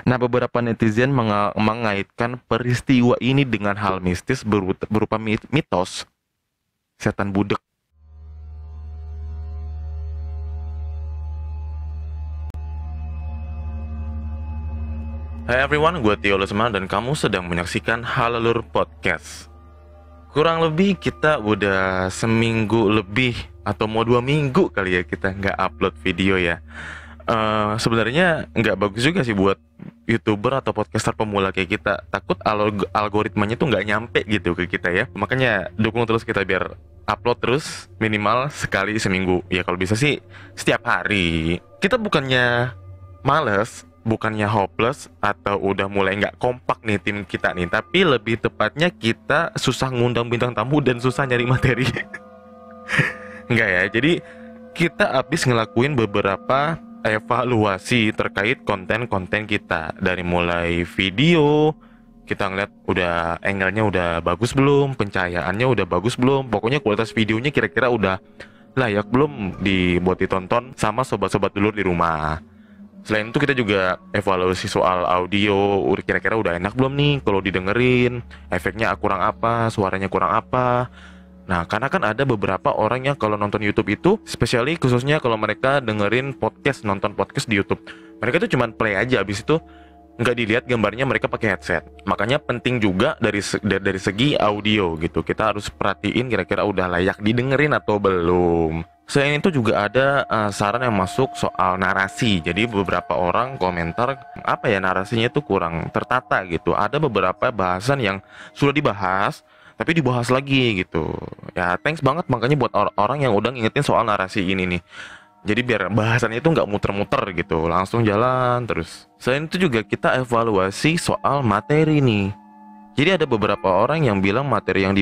Nah, beberapa netizen mengaitkan peristiwa ini dengan hal mistis berupa mitos setan budek. Hai everyone, gue Tio Lesma dan kamu sedang menyaksikan Halalur Podcast. Kurang lebih kita udah seminggu lebih atau mau 2 minggu kali ya kita nggak upload video ya. Sebenarnya nggak bagus juga sih buat YouTuber atau podcaster pemula kayak kita. Takut algoritmanya tuh nggak nyampe gitu ke kita ya. Makanya dukung terus kita biar upload terus minimal sekali seminggu. Ya kalau bisa sih setiap hari. Kita bukannya males, bukannya hopeless atau udah mulai nggak kompak nih tim kita nih, tapi lebih tepatnya kita susah ngundang bintang tamu dan susah nyari materi. Enggak ya, jadi kita habis ngelakuin beberapa evaluasi terkait konten-konten kita. Dari mulai video, kita ngeliat udah angle-nya udah bagus belum, pencahayaannya udah bagus belum, pokoknya kualitas videonya kira-kira udah layak belum dibuat ditonton sama sobat-sobat dulur di rumah. Selain itu kita juga evaluasi soal audio, kira-kira udah enak belum nih kalau didengerin, efeknya kurang apa, suaranya kurang apa. Nah, karena kan ada beberapa orang yang kalau nonton YouTube itu, especially khususnya kalau mereka dengerin podcast, nonton podcast di YouTube, mereka tuh cuman play aja, habis itu nggak dilihat gambarnya, mereka pakai headset. Makanya penting juga dari segi audio gitu, kita harus perhatiin kira-kira udah layak didengerin atau belum. Selain itu juga ada saran yang masuk soal narasi. Jadi beberapa orang komentar apa ya, narasinya itu kurang tertata gitu. Ada beberapa bahasan yang sudah dibahas tapi dibahas lagi gitu. Ya thanks banget makanya buat orang yang udah ngingetin soal narasi ini nih. Jadi biar bahasannya itu nggak muter-muter gitu, langsung jalan terus. Selain itu juga kita evaluasi soal materi nih. Jadi ada beberapa orang yang bilang materi yang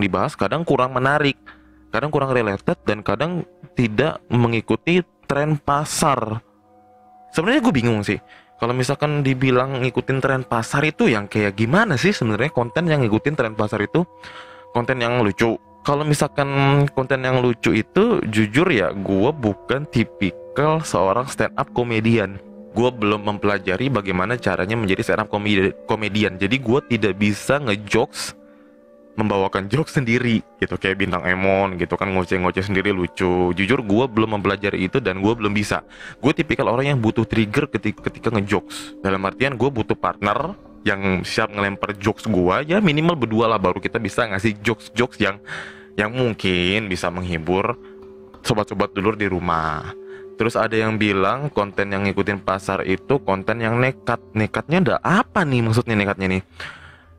dibahas kadang kurang menarik, kadang kurang related, dan kadang tidak mengikuti tren pasar. Sebenarnya gue bingung sih, kalau misalkan dibilang ngikutin tren pasar itu yang kayak gimana sih sebenarnya konten yang ngikutin tren pasar itu? Konten yang lucu. Kalau misalkan konten yang lucu itu, jujur ya, gue bukan tipikal seorang stand up komedian. Gue belum mempelajari bagaimana caranya menjadi stand up komedian. Jadi gue tidak bisa ngejokes, membawakan jokes sendiri gitu, kayak bintang Emon gitu kan, ngoceh-ngoceh sendiri lucu. Jujur gue belum mempelajari itu dan gue belum bisa. Gue tipikal orang yang butuh trigger ketika ngejokes. Dalam artian gue butuh partner yang siap ngelempar jokes gue, ya minimal berdua lah, baru kita bisa ngasih jokes yang mungkin bisa menghibur sobat-sobat dulur di rumah. Terus ada yang bilang konten yang ngikutin pasar itu konten yang nekat. Nekatnya ada apa nih, maksudnya nekatnya nih?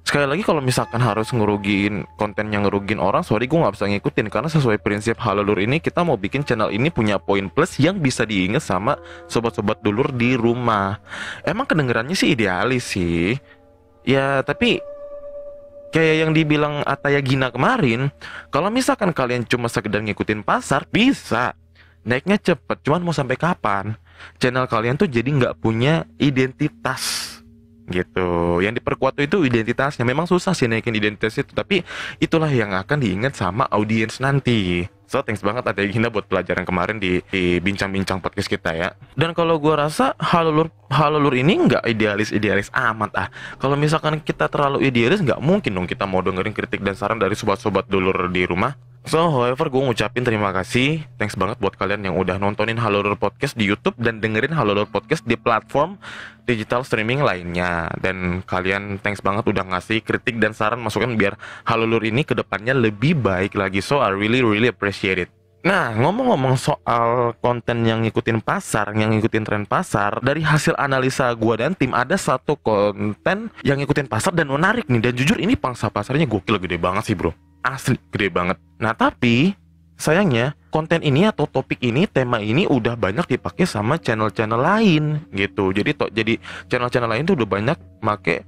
Sekali lagi, kalau misalkan harus ngerugiin konten yang ngerugiin orang, sorry gue gak bisa ngikutin. Karena sesuai prinsip Halalur ini, kita mau bikin channel ini punya poin plus yang bisa diingat sama sobat-sobat dulur di rumah. Emang kedengerannya sih idealis sih ya, tapi kayak yang dibilang Ataya Gina kemarin, kalau misalkan kalian cuma sekedar ngikutin pasar, bisa naiknya cepet, cuman mau sampai kapan? Channel kalian tuh jadi nggak punya identitas gitu. Yang diperkuat itu identitasnya. Memang susah sih naikin identitas itu, tapi itulah yang akan diingat sama audiens nanti. So thanks banget Ataya Gina buat pelajaran kemarin di bincang-bincang podcast kita ya. Dan kalau gua rasa Halalur ini nggak idealis amat ah. Kalau misalkan kita terlalu idealis, nggak mungkin dong kita mau dengerin kritik dan saran dari sobat-sobat dulur di rumah. So, however, gue ngucapin terima kasih. Thanks banget buat kalian yang udah nontonin Halalur Podcast di YouTube dan dengerin Halalur Podcast di platform digital streaming lainnya. Dan kalian thanks banget udah ngasih kritik dan saran, masukan biar Halalur ini kedepannya lebih baik lagi. So, I really appreciate it. Nah, ngomong-ngomong soal konten yang ngikutin pasar, yang ngikutin tren pasar, dari hasil analisa gua dan tim, ada satu konten yang ngikutin pasar dan menarik nih. Dan jujur ini pangsa pasarnya gokil, gede banget sih bro. Asli, gede banget. Nah, tapi sayangnya konten ini atau topik ini, tema ini udah banyak dipakai sama channel-channel lain gitu. Jadi channel-channel lain tuh udah banyak make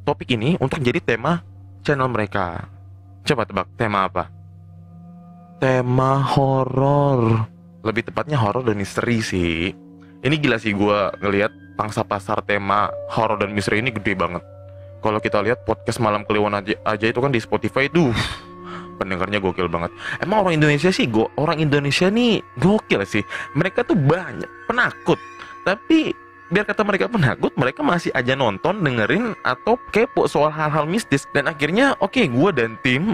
topik ini untuk jadi tema channel mereka. Coba tebak tema apa? Tema horor. Lebih tepatnya horor dan misteri sih. Ini gila sih, gue ngelihat pangsa pasar tema horor dan misteri ini gede banget. Kalau kita lihat podcast Malam Kliwon aja itu kan di Spotify tuh, pendengarnya gokil banget. Emang orang Indonesia nih gokil sih. Mereka tuh banyak penakut, tapi biar kata mereka penakut, mereka masih aja nonton, dengerin, atau kepo soal hal-hal mistis. Dan akhirnya oke, gue dan tim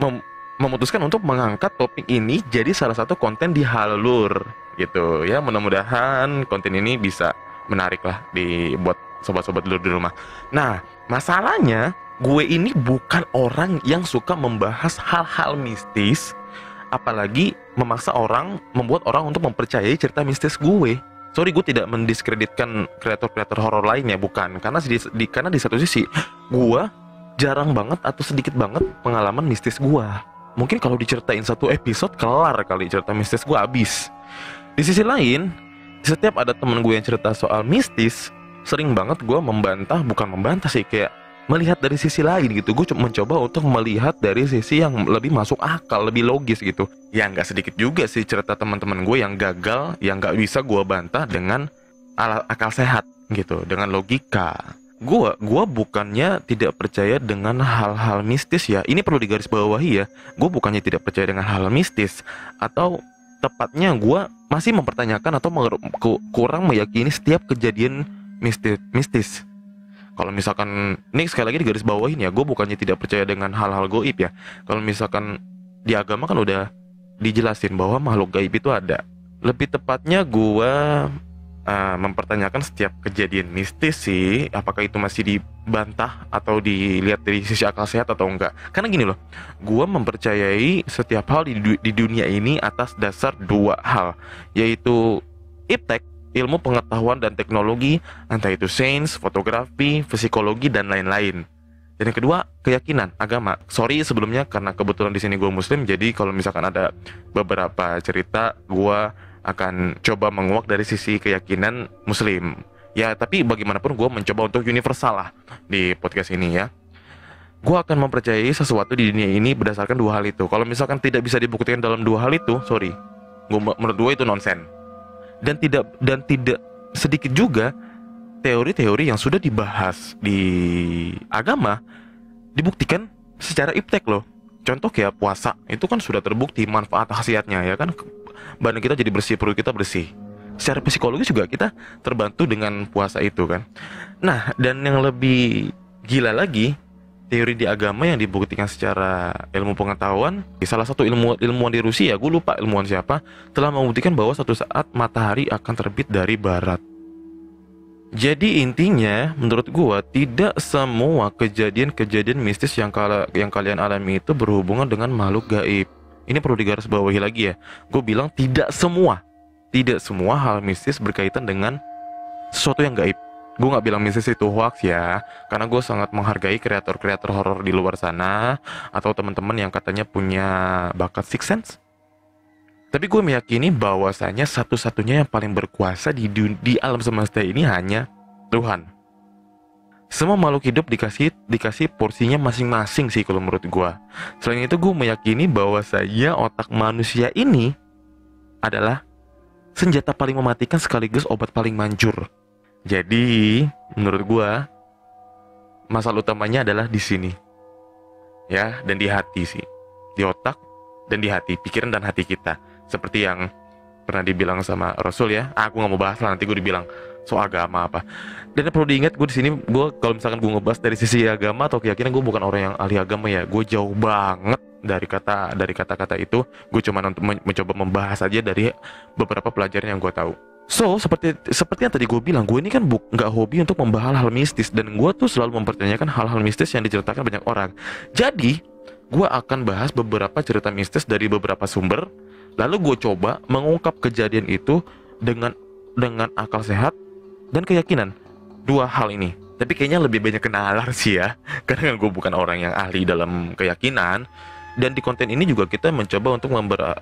memutuskan untuk mengangkat topik ini jadi salah satu konten di Halelur gitu ya. Mudah-mudahan konten ini bisa menarik lah buat sobat-sobat Lur di rumah. Nah, masalahnya gue ini bukan orang yang suka membahas hal-hal mistis, apalagi membuat orang untuk mempercayai cerita mistis gue. Sorry, gue tidak mendiskreditkan kreator-kreator horor lainnya, bukan. Karena di satu sisi gue jarang banget atau sedikit banget pengalaman mistis gue. Mungkin kalau diceritain satu episode kelar kali cerita mistis gue habis. Di sisi lain, setiap ada temen gue yang cerita soal mistis, sering banget gue bukan membantah sih, kayak melihat dari sisi lain gitu. Gue mencoba untuk melihat dari sisi yang lebih masuk akal, lebih logis gitu. Ya nggak sedikit juga sih cerita teman-teman gue yang gagal, yang nggak bisa gue bantah dengan akal sehat gitu, dengan logika. Gue bukannya tidak percaya dengan hal-hal mistis ya. Ini perlu digarisbawahi ya. Gue bukannya tidak percaya dengan hal mistis, atau tepatnya gue masih mempertanyakan atau kurang meyakini setiap kejadian mistis. Kalau misalkan, ini sekali lagi digarisbawahin ya, gue bukannya tidak percaya dengan hal-hal goib ya. Kalau misalkan di agama kan udah dijelasin bahwa makhluk gaib itu ada. Lebih tepatnya gue mempertanyakan setiap kejadian mistis sih, apakah itu masih dibantah atau dilihat dari sisi akal sehat atau enggak. Karena gini loh, gue mempercayai setiap hal di dunia ini atas dasar dua hal, yaitu iptek, ilmu pengetahuan dan teknologi, entah itu sains, fotografi, psikologi, dan lain-lain. Dan yang kedua, keyakinan, agama. Sorry sebelumnya karena kebetulan di sini gue muslim, jadi kalau misalkan ada beberapa cerita, gue akan coba menguak dari sisi keyakinan muslim. Ya, tapi bagaimanapun gue mencoba untuk universal lah di podcast ini ya. Gue akan mempercayai sesuatu di dunia ini berdasarkan dua hal itu. Kalau misalkan tidak bisa dibuktikan dalam dua hal itu, sorry, menurut gue itu nonsen. Dan tidak sedikit juga teori-teori yang sudah dibahas di agama dibuktikan secara iptek loh. Contoh kayak puasa, itu kan sudah terbukti manfaat khasiatnya ya kan. Badan kita jadi bersih, perut kita bersih. Secara psikologis juga kita terbantu dengan puasa itu kan. Nah, dan yang lebih gila lagi, teori di agama yang dibuktikan secara ilmu pengetahuan, salah satu ilmuwan di Rusia, gue lupa ilmuwan siapa, telah membuktikan bahwa suatu saat matahari akan terbit dari barat. Jadi intinya, menurut gue, tidak semua kejadian-kejadian mistis yang kalian alami itu berhubungan dengan makhluk gaib. Ini perlu digarisbawahi lagi ya. Gue bilang tidak semua hal mistis berkaitan dengan sesuatu yang gaib. Gue gak bilang mistis itu hoax ya, karena gue sangat menghargai kreator-kreator horor di luar sana, atau teman-teman yang katanya punya bakat sixth sense. Tapi gue meyakini bahwasanya satu-satunya yang paling berkuasa di alam semesta ini hanya Tuhan. Semua makhluk hidup dikasih porsinya masing-masing sih kalau menurut gue. Selain itu gue meyakini bahwasanya otak manusia ini adalah senjata paling mematikan sekaligus obat paling manjur. Jadi, menurut gua masalah utamanya adalah di sini. Ya, dan di hati sih. Di otak dan di hati, pikiran dan hati kita. Seperti yang pernah dibilang sama Rasul ya. Aku nggak mau bahas lah, nanti gue dibilang soal agama apa. Dan perlu diingat, gue di sini kalau misalkan gue ngebahas dari sisi agama atau keyakinan, gue bukan orang yang ahli agama ya. Gue jauh banget dari kata-kata itu. Gue cuma untuk mencoba membahas aja dari beberapa pelajaran yang gue tahu. So, seperti yang tadi gue bilang, gue ini kan nggak hobi untuk membahas hal mistis, dan gue tuh selalu mempertanyakan hal-hal mistis yang diceritakan banyak orang. Jadi, gue akan bahas beberapa cerita mistis dari beberapa sumber, lalu gue coba mengungkap kejadian itu dengan akal sehat dan keyakinan. Dua hal ini. Tapi kayaknya lebih banyak kenalar sih ya, karena gue bukan orang yang ahli dalam keyakinan. Dan di konten ini juga kita mencoba untuk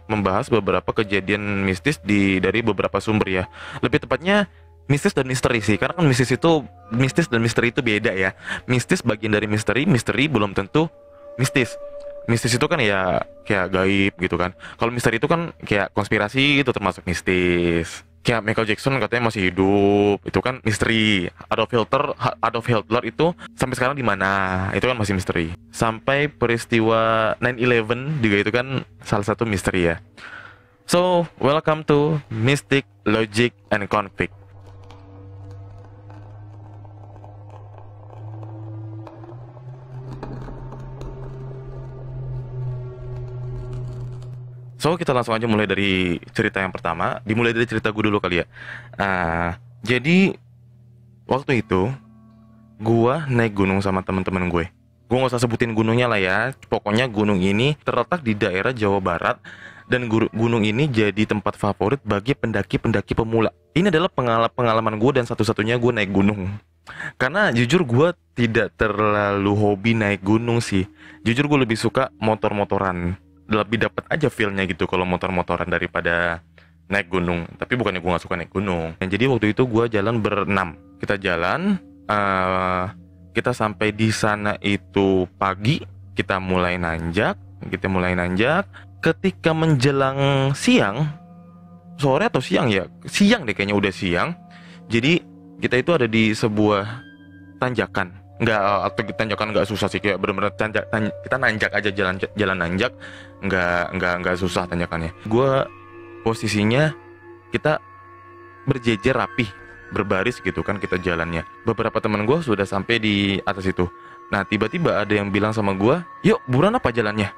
membahas beberapa kejadian mistis dari beberapa sumber ya. Lebih tepatnya mistis dan misteri sih. Karena kan mistis dan misteri itu beda ya. Mistis bagian dari misteri belum tentu mistis. Mistis itu kan ya kayak gaib gitu kan. Kalau misteri itu kan kayak konspirasi, itu termasuk mistis. Kayak Michael Jackson katanya masih hidup, itu kan misteri. Adolf Hitler itu sampai sekarang di mana? Itu kan masih misteri. Sampai peristiwa 9/11 juga itu kan salah satu misteri ya. So, welcome to Mystic, Logic, and Conflict. So, kita langsung aja mulai dari cerita yang pertama. Dimulai dari cerita gue dulu kali ya. Jadi waktu itu gue naik gunung sama teman-teman gue. Gue gak usah sebutin gunungnya lah ya. Pokoknya gunung ini terletak di daerah Jawa Barat. Dan gunung ini jadi tempat favorit bagi pendaki-pendaki pemula. Ini adalah pengalaman gue dan satu-satunya gue naik gunung. Karena jujur gue tidak terlalu hobi naik gunung sih. Jujur gue lebih suka motor-motoran. Lebih dapat aja feel-nya gitu kalau motor-motoran daripada naik gunung. Tapi bukannya gue gak suka naik gunung. Jadi waktu itu gue jalan berenam. Kita jalan, kita sampai di sana itu pagi. Kita mulai nanjak. Ketika menjelang siang, sore atau siang ya? Siang deh kayaknya, udah siang. Jadi kita itu ada di sebuah tanjakan. Atau tanjakan nggak susah sih, kayak bener-bener kita nanjak aja, jalan nanjak, nggak susah tanjakannya. Gue posisinya kita berjejer rapih, berbaris gitu kan kita jalannya. Beberapa teman gue sudah sampai di atas itu. Nah tiba-tiba ada yang bilang sama gue, yuk buruan apa jalannya.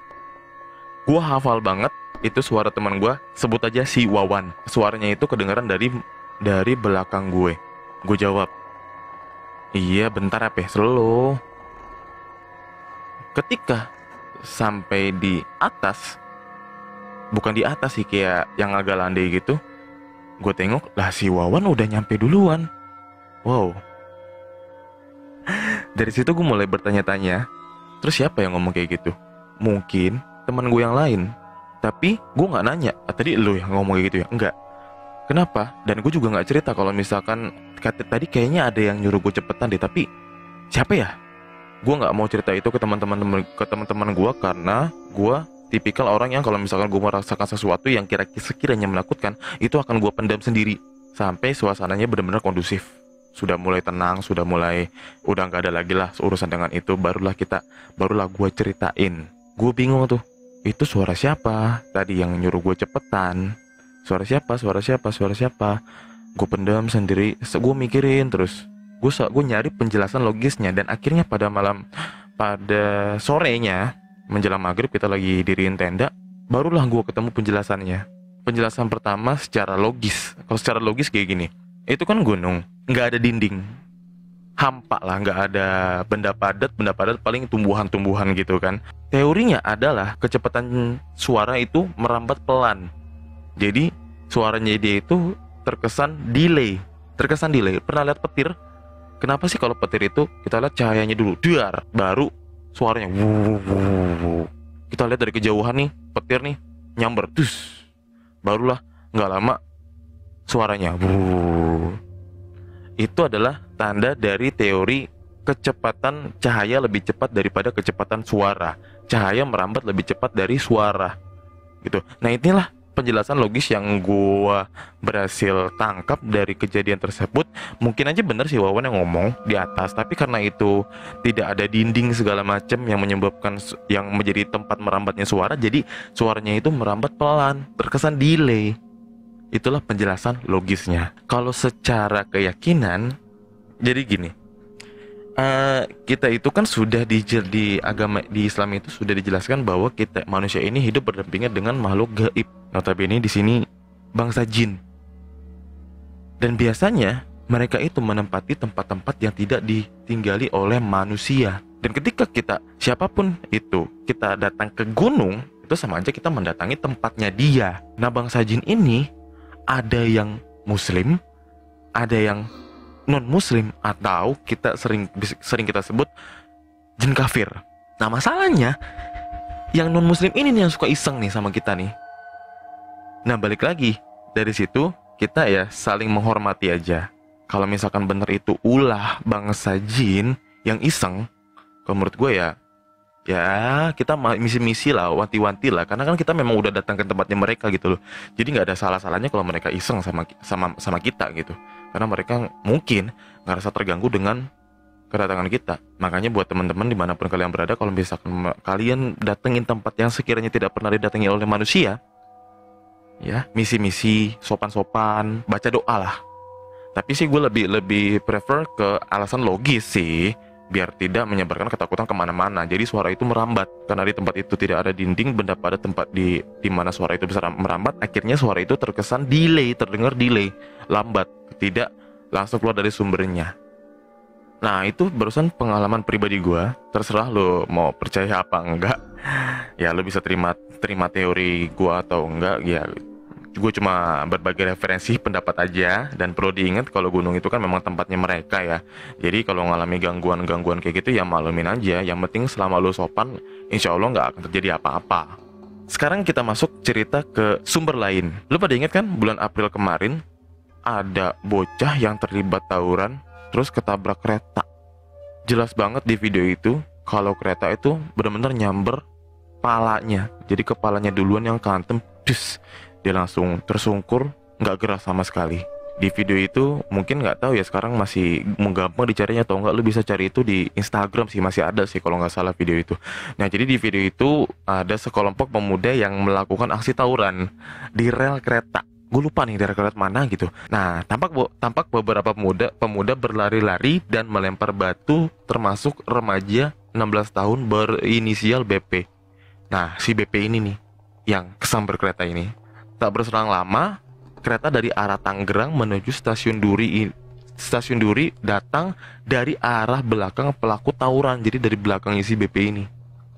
Gue hafal banget itu suara teman gue, sebut aja si Wawan. Suaranya itu kedengaran dari belakang gue. Gue jawab, iya bentar apa slow. Ketika sampai di atas, bukan di atas sih, kayak yang agak landai gitu, gue tengok lah si Wawan udah nyampe duluan. Wow. Dari situ gue mulai bertanya-tanya, terus siapa yang ngomong kayak gitu? Mungkin teman gue yang lain. Tapi gue gak nanya, tadi lu yang ngomong kayak gitu ya? Enggak. Kenapa? Dan gue juga gak cerita kalau misalkan tadi kayaknya ada yang nyuruh gue cepetan deh. Tapi siapa ya? Gue gak mau cerita itu ke teman-teman gue, karena gue tipikal orang yang kalau misalkan gue merasakan sesuatu yang sekiranya menakutkan, itu akan gue pendam sendiri sampai suasananya benar-benar kondusif. Sudah mulai tenang, udah gak ada lagi lah urusan dengan itu. Barulah gue ceritain. Gue bingung tuh, itu suara siapa? Tadi yang nyuruh gue cepetan. Suara siapa? Gue pendam sendiri. Gue mikirin terus. Gue nyari penjelasan logisnya. Dan akhirnya pada sorenya, menjelang maghrib kita lagi diriin tenda, barulah gue ketemu penjelasannya. Penjelasan pertama secara logis. Kalau secara logis kayak gini, itu kan gunung, nggak ada dinding, hampa lah, nggak ada benda padat paling tumbuhan-tumbuhan gitu kan. Teorinya adalah kecepatan suara itu merambat pelan. Jadi suaranya dia itu terkesan delay. Pernah lihat petir? Kenapa sih kalau petir itu kita lihat cahayanya dulu, dar, baru suaranya wuh. Kita lihat dari kejauhan nih, petir nih nyamber, dus, barulah nggak lama suaranya wuh. Itu adalah tanda dari teori kecepatan cahaya lebih cepat daripada kecepatan suara. Cahaya merambat lebih cepat dari suara gitu. Nah inilah penjelasan logis yang gue berhasil tangkap dari kejadian tersebut. Mungkin aja bener sih Wawan yang ngomong di atas, tapi karena itu tidak ada dinding segala macam yang menyebabkan yang menjadi tempat merambatnya suara, jadi suaranya itu merambat pelan, terkesan delay. Itulah penjelasan logisnya. Kalau secara keyakinan, jadi gini, kita itu kan sudah di agama di Islam itu sudah dijelaskan bahwa kita manusia ini hidup berdampingan dengan makhluk gaib. Notabene di sini bangsa jin. Dan biasanya mereka itu menempati tempat-tempat yang tidak ditinggali oleh manusia. Dan ketika siapapun itu, kita datang ke gunung, itu sama aja kita mendatangi tempatnya dia. Nah bangsa jin ini ada yang muslim, ada yang non muslim, atau kita sering kita sebut jin kafir. Nah masalahnya yang non muslim ini nih yang suka iseng nih sama kita nih. Nah balik lagi dari situ kita ya saling menghormati aja. Kalau misalkan bener itu ulah bangsa jin yang iseng, kalau menurut gue ya kita misi-misi lah, wanti-wanti lah, karena kan kita memang udah datang ke tempatnya mereka gitu loh. Jadi nggak ada salah-salahnya kalau mereka iseng sama kita gitu, karena mereka mungkin ngerasa terganggu dengan kedatangan kita. Makanya buat teman-teman dimanapun kalian berada, kalau misalkan kalian datengin tempat yang sekiranya tidak pernah didatangi oleh manusia, ya misi-misi, sopan-sopan, baca doa lah. Tapi sih gue lebih prefer ke alasan logis sih. biar tidak menyebarkan ketakutan kemana-mana. Jadi suara itu merambat. Karena di tempat itu tidak ada dinding, benda pada tempat di mana suara itu bisa merambat, akhirnya suara itu terkesan delay, terdengar delay, lambat, tidak langsung keluar dari sumbernya. Nah, itu barusan pengalaman pribadi gue. Terserah lo mau percaya apa enggak. Ya lo bisa terima teori gue atau enggak. Ya gue cuma berbagi referensi pendapat aja. Dan perlu diingat kalau gunung itu kan memang tempatnya mereka ya. Jadi kalau ngalami gangguan-gangguan kayak gitu ya maklumin aja. Yang penting selama lo sopan, insya Allah nggak akan terjadi apa-apa. Sekarang kita masuk cerita ke sumber lain. Lo pada ingat kan bulan April kemarin ada bocah yang terlibat tawuran terus ketabrak kereta. Jelas banget di video itu kalau kereta itu benar-benar nyamber palanya. Jadi kepalanya duluan yang kantem, dia langsung tersungkur, nggak gerak sama sekali. Di video itu mungkin nggak tahu ya, sekarang masih gampang dicarinya atau nggak, lu bisa cari itu di Instagram sih, masih ada sih kalau nggak salah video itu. Nah jadi di video itu ada sekelompok pemuda yang melakukan aksi tawuran di rel kereta. Gue lupa nih dari kereta mana gitu. Nah tampak beberapa pemuda berlari-lari dan melempar batu, termasuk remaja 16 tahun berinisial BP. Nah si BP ini nih yang kesambar kereta ini. Tak berselang lama, kereta dari arah Tangerang menuju stasiun Duri datang dari arah belakang pelaku tawuran. Jadi dari belakangnya si BP ini.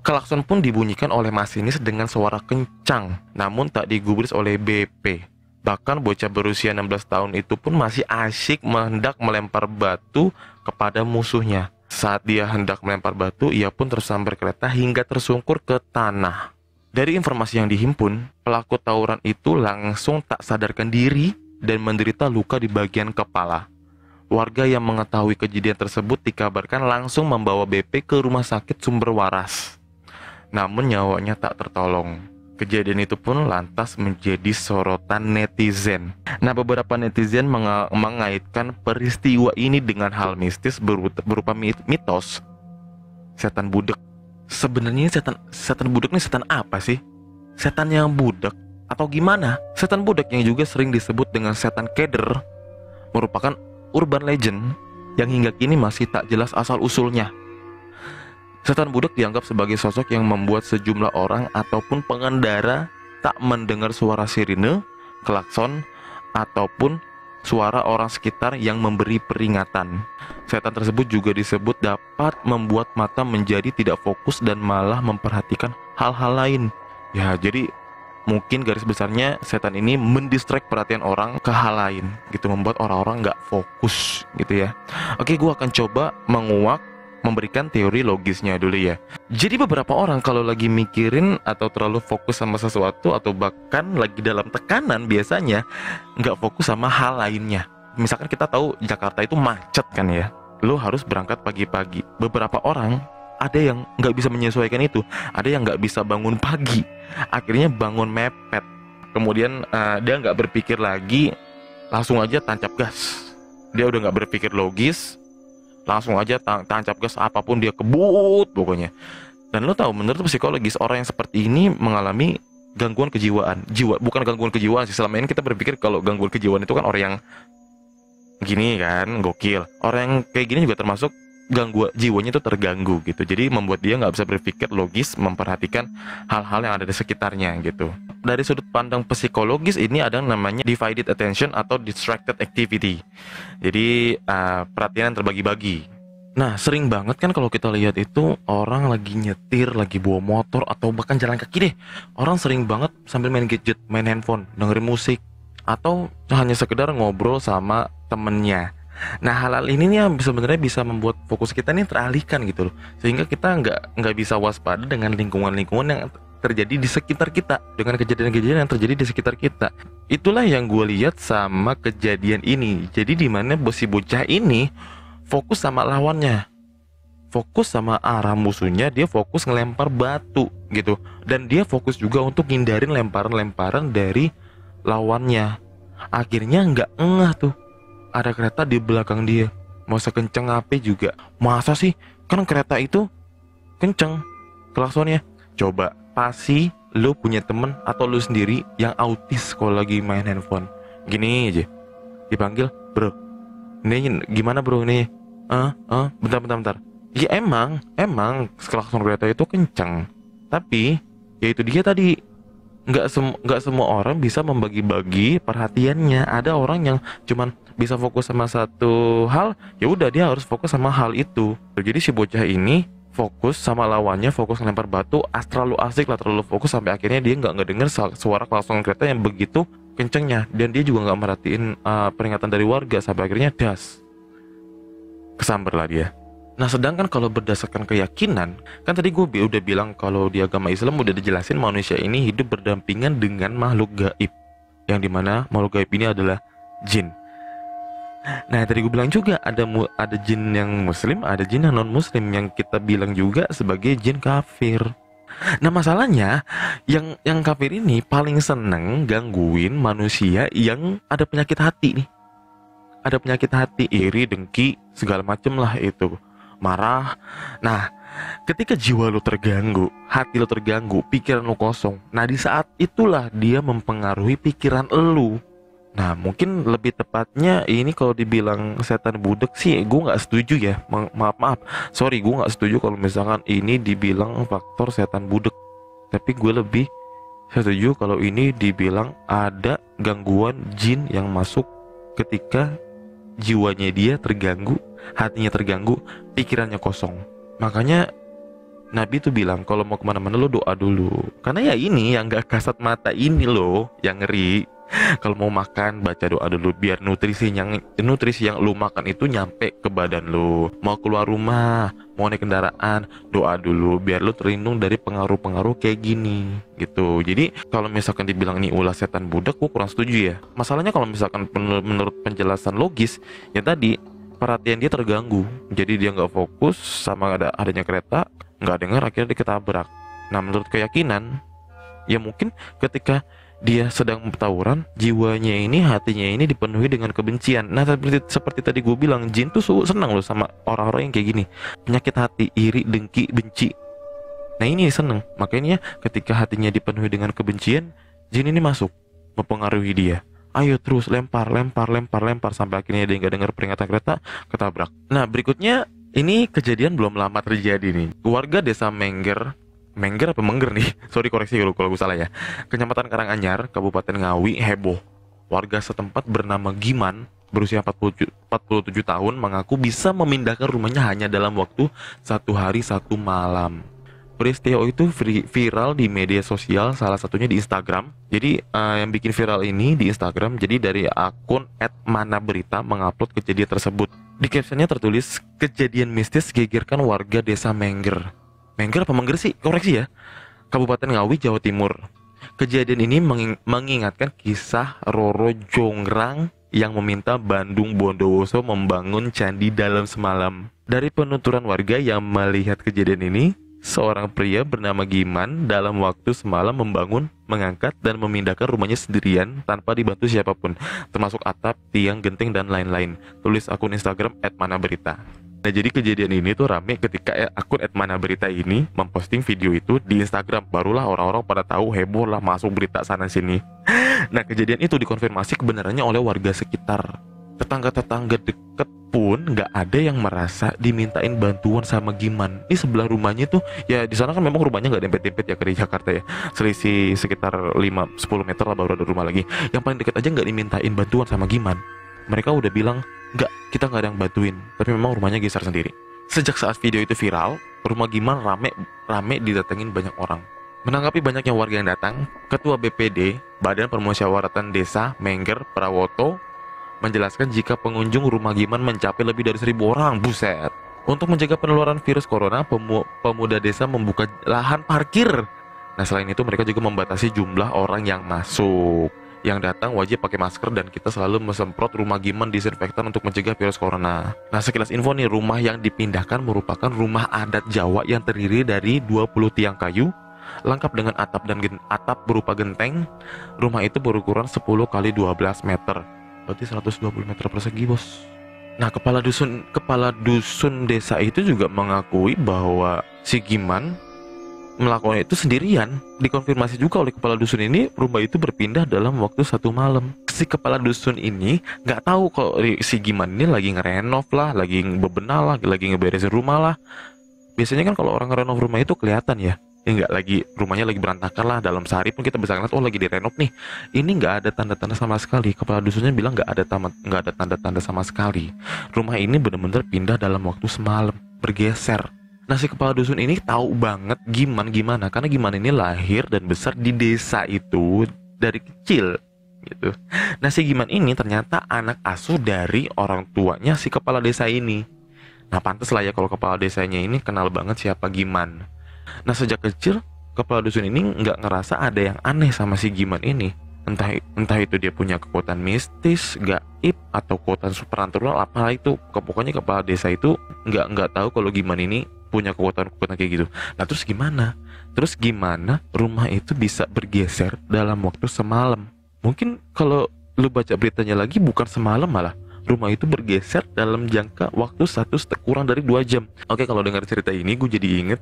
Klakson pun dibunyikan oleh masinis dengan suara kencang, namun tak digubris oleh BP. Bahkan bocah berusia 16 tahun itu pun masih asyik hendak melempar batu kepada musuhnya. Saat dia hendak melempar batu, ia pun tersambar kereta hingga tersungkur ke tanah. Dari informasi yang dihimpun, pelaku tawuran itu langsung tak sadarkan diri dan menderita luka di bagian kepala. Warga yang mengetahui kejadian tersebut dikabarkan langsung membawa BP ke rumah sakit Sumber Waras. Namun nyawanya tak tertolong. Kejadian itu pun lantas menjadi sorotan netizen. Nah, beberapa netizen mengaitkan peristiwa ini dengan hal mistis berupa mitos setan budak. Sebenarnya setan budak ini setan apa sih? Setan yang budak atau gimana? Setan budak yang juga sering disebut dengan setan keder merupakan urban legend yang hingga kini masih tak jelas asal-usulnya. Setan budak dianggap sebagai sosok yang membuat sejumlah orang ataupun pengendara tak mendengar suara sirine, klakson, ataupun suara orang sekitar yang memberi peringatan. Setan tersebut juga disebut dapat membuat mata menjadi tidak fokus dan malah memperhatikan hal-hal lain. Ya, jadi mungkin garis besarnya setan ini mendistract perhatian orang ke hal lain gitu, membuat orang-orang nggak fokus gitu ya. Oke, gue akan coba memberikan teori logisnya dulu ya. Jadi beberapa orang kalau lagi mikirin atau terlalu fokus sama sesuatu atau bahkan lagi dalam tekanan, biasanya nggak fokus sama hal lainnya. Misalkan kita tahu Jakarta itu macet kan ya, lo harus berangkat pagi-pagi. Beberapa orang ada yang nggak bisa menyesuaikan itu, ada yang nggak bisa bangun pagi, akhirnya bangun mepet. Kemudian dia nggak berpikir lagi, langsung aja tancap gas. Dia udah nggak berpikir logis, langsung aja tancap gas, apapun dia kebut pokoknya. Dan lo tahu, menurut psikologis orang yang seperti ini mengalami gangguan kejiwaan. Bukan gangguan kejiwaan sih, selama ini kita berpikir kalau gangguan kejiwaan itu kan orang yang gini kan, gokil. Orang yang kayak gini juga termasuk gangguan jiwanya itu terganggu gitu. Jadi membuat dia nggak bisa berpikir logis, memperhatikan hal-hal yang ada di sekitarnya gitu. Dari sudut pandang psikologis ini ada yang namanya divided attention atau distracted activity. Jadi perhatian yang terbagi-bagi. Nah, sering banget kan kalau kita lihat itu orang lagi nyetir, lagi bawa motor atau bahkan jalan kaki deh, orang sering banget sambil main gadget, main handphone, dengerin musik, atau hanya sekedar ngobrol sama temennya. Nah, hal-hal ini nih sebenarnya bisa membuat fokus kita nih teralihkan gitu loh, sehingga kita nggak bisa waspada dengan lingkungan-lingkungan yang terjadi di sekitar kita, dengan kejadian-kejadian yang terjadi di sekitar kita. Itulah yang gue lihat sama kejadian ini. Jadi di mana si bocah ini fokus sama lawannya, fokus sama arah musuhnya, dia fokus ngelempar batu gitu, dan dia fokus juga untuk ngindarin lemparan-lemparan dari lawannya. Akhirnya nggak ngeh tuh, ada kereta di belakang dia. Mau sekenceng apa juga, masa sih, kan kereta itu kenceng klaksonnya. Coba pasti lu punya temen atau lu sendiri yang autis kalau lagi main handphone. Gini aja, dipanggil, bro, ini gimana bro ini? Bentar. Ya emang klakson kereta itu kencang. Tapi ya itu dia tadi, nggak semua orang bisa membagi-bagi perhatiannya. Ada orang yang cuman bisa fokus sama satu hal, ya udah dia harus fokus sama hal itu. Jadi si bocah ini fokus sama lawannya, fokus ngelempar batu, terlalu asik lah, terlalu fokus sampai akhirnya dia nggak ngedenger suara klakson kereta yang begitu kencengnya, dan dia juga nggak merhatiin peringatan dari warga sampai akhirnya kesamber lah dia. Nah, sedangkan kalau berdasarkan keyakinan, kan tadi gue udah bilang kalau di agama Islam udah dijelasin manusia ini hidup berdampingan dengan makhluk gaib, yang dimana makhluk gaib ini adalah jin. Nah, tadi gue bilang juga ada jin yang muslim, ada jin yang non muslim, yang kita bilang juga sebagai jin kafir. Nah, masalahnya yang kafir ini paling seneng gangguin manusia yang ada penyakit hati nih. Ada penyakit hati, iri, dengki, segala macem lah itu, marah. Nah, ketika jiwa lo terganggu, hati lo terganggu, pikiran lo kosong, nah di saat itulah dia mempengaruhi pikiran lo. Nah, mungkin lebih tepatnya ini kalau dibilang setan budek sih, gue nggak setuju ya. Maaf, sorry, gue nggak setuju kalau misalkan ini dibilang faktor setan budek. Tapi gue lebih setuju kalau ini dibilang ada gangguan jin yang masuk ketika jiwanya dia terganggu, hatinya terganggu, pikirannya kosong. Makanya Nabi tuh bilang kalau mau kemana-mana lo doa dulu. Karena ya ini yang gak kasat mata ini loh yang ngeri. Kalau mau makan baca doa dulu biar nutrisi yang lo makan itu nyampe ke badan lo. Mau keluar rumah, mau naik kendaraan, doa dulu biar lo terlindung dari pengaruh-pengaruh kayak gini gitu. Jadi kalau misalkan dibilang ini ulah setan budak, gue kurang setuju ya. Masalahnya kalau misalkan menurut penjelasan logis ya tadi, perhatian dia terganggu, jadi dia nggak fokus sama adanya kereta, nggak dengar, akhirnya dia ketabrak. Nah, menurut keyakinan ya mungkin ketika dia sedang tawuran, jiwanya ini, hatinya ini dipenuhi dengan kebencian. Nah, seperti tadi gue bilang, jin tuh senang loh sama orang-orang yang kayak gini, penyakit hati, iri, dengki, benci. Nah, ini seneng. Makanya ketika hatinya dipenuhi dengan kebencian, jin ini masuk mempengaruhi dia. Ayo terus lempar sampai akhirnya dia nggak dengar peringatan kereta, ketabrak. Nah, berikutnya ini kejadian belum lama terjadi nih. Warga desa Mengger apa Mengger nih? Sorry, koreksi kalau gue salah ya. Kecamatan Karanganyar, Kabupaten Ngawi heboh. Warga setempat bernama Giman, berusia 47 tahun, mengaku bisa memindahkan rumahnya hanya dalam waktu 1 hari 1 malam. Peristiwa itu viral di media sosial, salah satunya di Instagram. Jadi yang bikin viral ini di Instagram, jadi dari akun @manaberita mengupload kejadian tersebut. Di captionnya tertulis, kejadian mistis gegerkan warga desa Mengger. Mengger apa Mengger sih? Koreksi ya. Kabupaten Ngawi, Jawa Timur. Kejadian ini mengingatkan kisah Roro Jongrang yang meminta Bandung Bondowoso membangun candi dalam semalam. Dari penuturan warga yang melihat kejadian ini, seorang pria bernama Giman dalam waktu semalam membangun, mengangkat, dan memindahkan rumahnya sendirian tanpa dibantu siapapun, termasuk atap, tiang, genting, dan lain-lain. Tulis akun Instagram @manaberita. Nah, jadi kejadian ini tuh rame ketika akun @manaberita ini memposting video itu di Instagram. Barulah orang-orang pada tahu, heboh lah, masuk berita sana sini. Nah, kejadian itu dikonfirmasi kebenarannya oleh warga sekitar. Tetangga-tetangga deket pun nggak ada yang merasa dimintain bantuan sama Giman. Ini sebelah rumahnya tuh, ya di sana kan memang rumahnya nggak dempet-dempet ya, ke di Jakarta ya. Selisih sekitar 5-10 meter lah baru ada rumah lagi. Yang paling deket aja nggak dimintain bantuan sama Giman. Mereka udah bilang, enggak, kita nggak ada yang bantuin. Tapi memang rumahnya geser sendiri. Sejak saat video itu viral, rumah Giman rame didatengin banyak orang. Menanggapi banyaknya warga yang datang, Ketua BPD, Badan Permusyawaratan Desa Mengger Prawoto, menjelaskan jika pengunjung rumah Giman mencapai lebih dari 1.000 orang. Buset. Untuk mencegah penularan virus corona, pemuda desa membuka lahan parkir. Nah, selain itu mereka juga membatasi jumlah orang yang masuk. Yang datang wajib pakai masker, dan kita selalu mesemprot rumah Giman disinfektan untuk mencegah virus corona. Nah, sekilas info nih, rumah yang dipindahkan merupakan rumah adat Jawa yang terdiri dari 20 tiang kayu, lengkap dengan atap berupa genteng. Rumah itu berukuran 10 x 12 meter. Berarti 120 meter persegi, bos. Nah, kepala dusun desa itu juga mengakui bahwa si Giman melakukan itu sendirian. Dikonfirmasi juga oleh kepala dusun ini, rumah itu berpindah dalam waktu 1 malam. si kepala dusun ini nggak tahu kalau si Giman ini lagi ngerenov lah, lagi bebenah lah, lagi ngeberesin rumah lah. Biasanya kan kalau orang ngerenov rumah itu kelihatan ya. Ya nggak, lagi rumahnya lagi berantakan lah, dalam sehari pun kita bisa ngeliat oh lagi direnov nih. Ini nggak ada tanda-tanda sama sekali. Kepala dusunnya bilang nggak ada tanda-tanda sama sekali. Rumah ini benar-benar pindah dalam waktu semalam, bergeser. Nah si kepala dusun ini tahu banget gimana karena Giman ini lahir dan besar di desa itu dari kecil gitu. Nah si Giman ini ternyata anak asuh dari orang tuanya si kepala desa ini. Nah pantas lah ya kalau kepala desanya ini kenal banget siapa Giman. Nah sejak kecil kepala dusun ini nggak ngerasa ada yang aneh sama si Giman ini. Entah itu dia punya kekuatan mistis, gaib, atau kekuatan supernatural apa itu. Pokoknya kepala desa itu nggak tahu kalau Giman ini punya kekuatan kayak gitu. Nah terus gimana rumah itu bisa bergeser dalam waktu semalam? Mungkin kalau lu baca beritanya lagi bukan semalam, malah rumah itu bergeser dalam jangka waktu kurang dari 2 jam. Oke, kalau dengar cerita ini gue jadi inget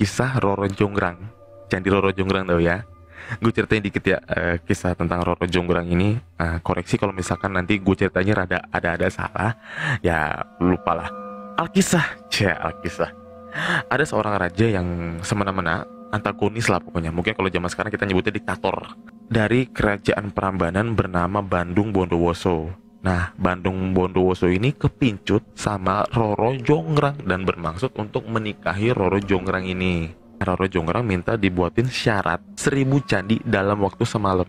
kisah Roro Jonggrang. Candi Roro Jonggrang tau ya. Gue ceritain dikit ya kisah tentang Roro Jonggrang ini. Koreksi kalau misalkan nanti gue ceritanya ada salah, ya lupalah. Alkisah. Ada seorang raja yang semena-mena, antagonis lah pokoknya. Mungkin kalau zaman sekarang kita nyebutnya diktator. Dari kerajaan Prambanan bernama Bandung Bondowoso. Nah, Bandung Bondowoso ini kepincut sama Roro Jonggrang dan bermaksud untuk menikahi Roro Jonggrang ini. Roro Jonggrang minta dibuatin syarat 1000 candi dalam waktu semalam.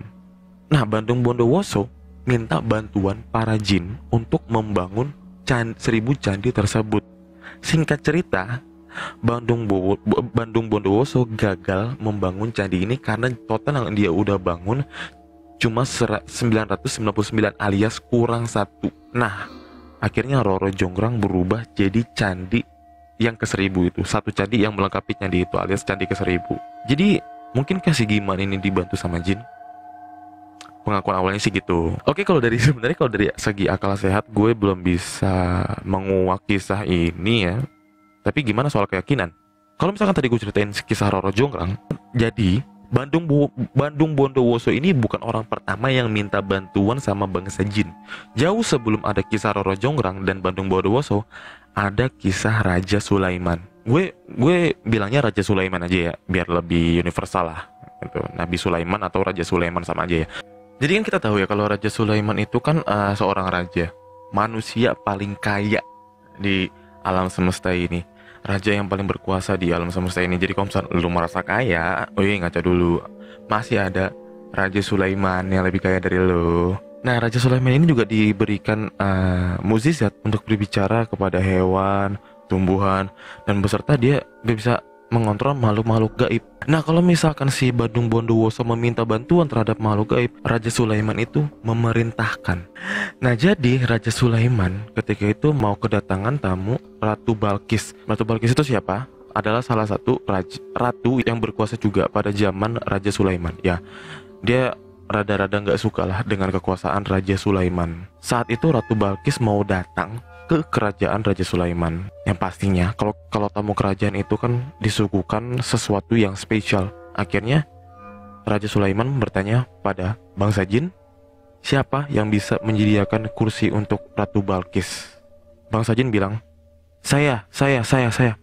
Nah, Bandung Bondowoso minta bantuan para jin untuk membangun 1000 candi tersebut. Singkat cerita, Bandung Bondowoso gagal membangun candi ini karena total yang dia udah bangun cuma 999 alias kurang 1. Nah, akhirnya Roro Jonggrang berubah jadi candi yang ke-1000 itu. Satu candi yang melengkapi candi itu alias candi ke-1000. Jadi, mungkinkah si Giman ini dibantu sama jin? Pengakuan awalnya sih gitu. Oke, sebenarnya kalau dari segi akal sehat gue belum bisa menguak kisah ini ya. Tapi gimana soal keyakinan? Kalau misalkan tadi gue ceritain kisah Roro Jonggrang, jadi Bandung Bondowoso ini bukan orang pertama yang minta bantuan sama bangsa jin. Jauh sebelum ada kisah Roro Jonggrang dan Bandung Bondowoso, ada kisah Raja Sulaiman. Gue bilangnya Raja Sulaiman aja ya, biar lebih universal lah gitu. Nabi Sulaiman atau Raja Sulaiman sama aja ya. Jadi kan kita tahu ya kalau Raja Sulaiman itu kan seorang raja, manusia paling kaya di alam semesta ini. Raja yang paling berkuasa di alam semesta ini. Jadi kalau misalnya lu merasa kaya, ngaca dulu, masih ada Raja Sulaiman yang lebih kaya dari lu. Nah, Raja Sulaiman ini juga diberikan mukjizat untuk berbicara kepada hewan, tumbuhan, dan beserta dia bisa mengontrol makhluk-makhluk gaib. Nah, kalau misalkan si Bandung Bondowoso meminta bantuan terhadap makhluk gaib, Raja Sulaiman itu memerintahkan. Nah, jadi Raja Sulaiman ketika itu mau kedatangan tamu Ratu Balkis. Ratu Balkis itu siapa? Adalah salah satu ratu yang berkuasa juga pada zaman Raja Sulaiman. Ya, dia rada-rada nggak suka lah dengan kekuasaan Raja Sulaiman. Saat itu Ratu Balkis mau datang ke kerajaan Raja Sulaiman. Yang pastinya kalau tamu kerajaan itu kan disuguhkan sesuatu yang spesial. Akhirnya Raja Sulaiman bertanya pada bangsa jin, siapa yang bisa menyediakan kursi untuk Ratu Balkis? Bangsa jin bilang, saya.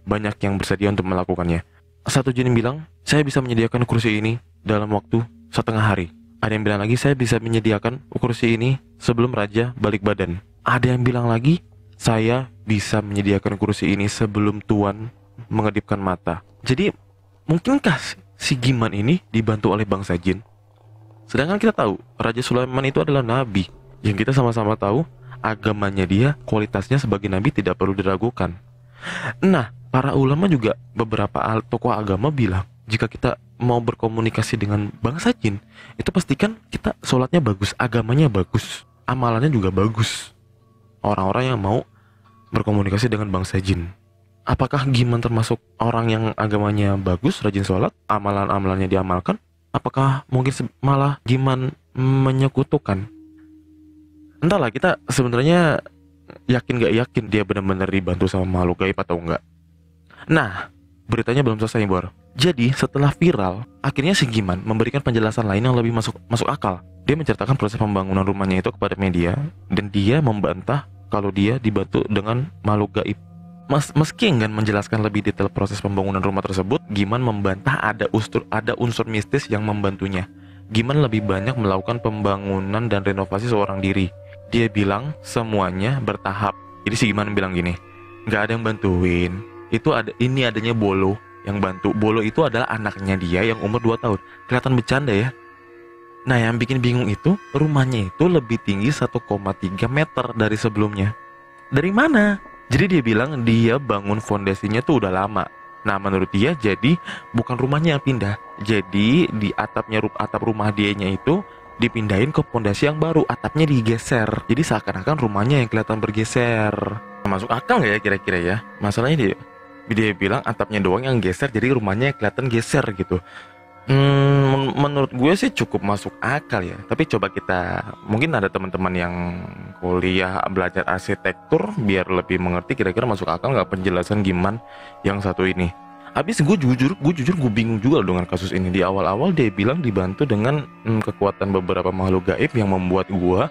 Banyak yang bersedia untuk melakukannya. Satu jin bilang, saya bisa menyediakan kursi ini dalam waktu setengah hari. Ada yang bilang lagi, saya bisa menyediakan kursi ini sebelum raja balik badan. Ada yang bilang lagi, saya bisa menyediakan kursi ini sebelum tuan mengedipkan mata. Jadi, mungkinkah si Giman ini dibantu oleh bangsa jin? Sedangkan kita tahu, Raja Sulaiman itu adalah nabi. Yang kita sama-sama tahu, agamanya dia, kualitasnya sebagai nabi tidak perlu diragukan. Nah, para ulama juga beberapa tokoh agama bilang, jika kita mau berkomunikasi dengan bangsa jin, itu pastikan kita sholatnya bagus, agamanya bagus, amalannya juga bagus. Orang-orang yang mau berkomunikasi dengan bangsa jin. Apakah Giman termasuk orang yang agamanya bagus, rajin sholat, amalan-amalannya diamalkan? Apakah mungkin malah Giman menyekutukan? Entahlah, kita sebenarnya yakin gak yakin dia benar-benar dibantu sama makhluk gaib atau enggak. Nah, beritanya belum selesai, Bor. Jadi setelah viral, akhirnya si Giman memberikan penjelasan lain yang lebih masuk akal. Dia menceritakan proses pembangunan rumahnya itu kepada media, dan dia membantah kalau dia dibantu dengan makhluk gaib. Meski enggan menjelaskan lebih detail proses pembangunan rumah tersebut, Giman membantah ada unsur mistis yang membantunya. Giman lebih banyak melakukan pembangunan dan renovasi seorang diri. Dia bilang semuanya bertahap. Jadi si Giman bilang gini, nggak ada yang bantuin. Ini adanya Bolo yang bantu. Bolo itu adalah anaknya dia yang umur 2 tahun. Kelihatan bercanda ya. Nah, yang bikin bingung itu, rumahnya itu lebih tinggi 1,3 meter dari sebelumnya. Dari mana? Jadi dia bilang dia bangun fondasinya tuh udah lama. Nah, menurut dia jadi bukan rumahnya yang pindah. Jadi di atap rumah dianya itu dipindahin ke fondasi yang baru, atapnya digeser. Jadi seakan-akan rumahnya yang kelihatan bergeser. Masuk akal nggak ya kira-kira ya? Masalahnya dia bilang atapnya doang yang geser, jadi rumahnya kelihatan geser gitu. Menurut gue sih cukup masuk akal ya. Tapi coba mungkin ada teman-teman yang kuliah belajar arsitektur biar lebih mengerti kira-kira masuk akal nggak penjelasan Giman yang satu ini. Habis gue jujur bingung juga dengan kasus ini. Di awal-awal dia bilang dibantu dengan kekuatan beberapa makhluk gaib yang membuat gue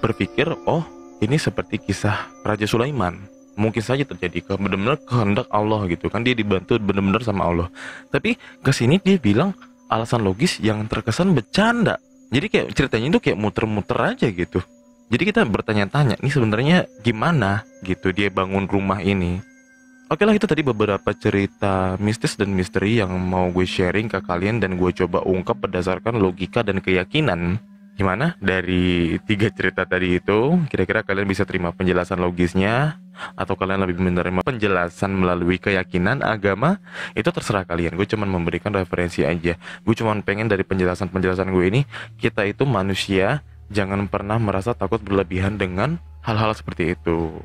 berpikir, oh ini seperti kisah Raja Sulaiman. Mungkin saja terjadi benar-benar kehendak Allah gitu kan, dia dibantu benar-benar sama Allah. Tapi kesini dia bilang alasan logis yang terkesan bercanda. Jadi kayak ceritanya itu kayak muter-muter aja gitu. Jadi kita bertanya-tanya, ini sebenarnya gimana gitu dia bangun rumah ini. Oke lah, itu tadi beberapa cerita mistis dan misteri yang mau gue sharing ke kalian dan gue coba ungkap berdasarkan logika dan keyakinan. Gimana? Dari 3 cerita tadi itu, kira-kira kalian bisa terima penjelasan logisnya? Atau kalian lebih menerima penjelasan melalui keyakinan agama? Itu terserah kalian. Gue cuma memberikan referensi aja. Gue cuma pengen dari penjelasan-penjelasan gue ini, kita itu manusia, jangan pernah merasa takut berlebihan dengan hal-hal seperti itu.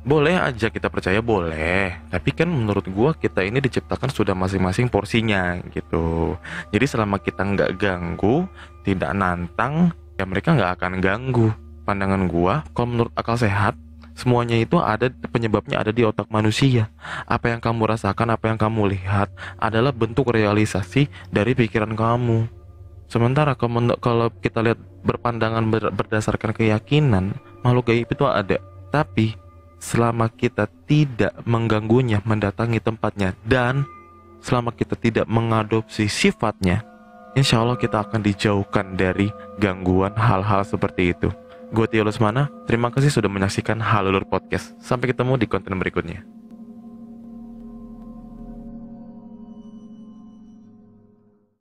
Boleh aja kita percaya, boleh. Tapi kan menurut gue kita ini diciptakan sudah masing-masing porsinya gitu. Jadi selama kita nggak ganggu, tidak nantang, ya mereka nggak akan ganggu. Pandangan gue, kalau menurut akal sehat, semuanya itu penyebabnya ada di otak manusia. Apa yang kamu rasakan, apa yang kamu lihat adalah bentuk realisasi dari pikiran kamu. Sementara kalau kita lihat berpandangan berdasarkan keyakinan, makhluk gaib itu ada. Tapi selama kita tidak mengganggunya, mendatangi tempatnya, dan selama kita tidak mengadopsi sifatnya, insya Allah kita akan dijauhkan dari gangguan hal-hal seperti itu. Gue Tio Lesmana, terima kasih sudah menyaksikan Halulur Podcast. Sampai ketemu di konten berikutnya.